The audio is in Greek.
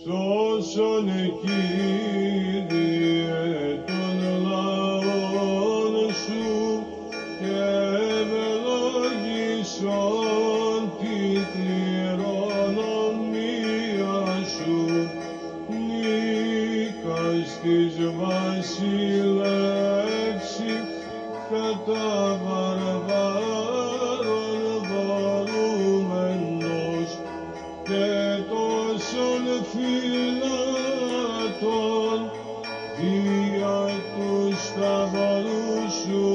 σώσον Κύριε των λαών σου και ευλόγησον την κληρονομία σου. Νίκας της βασιλεύση κατά βαρβάρων βαρούμενος και τόσων φυλάτων δια του σταυρού σου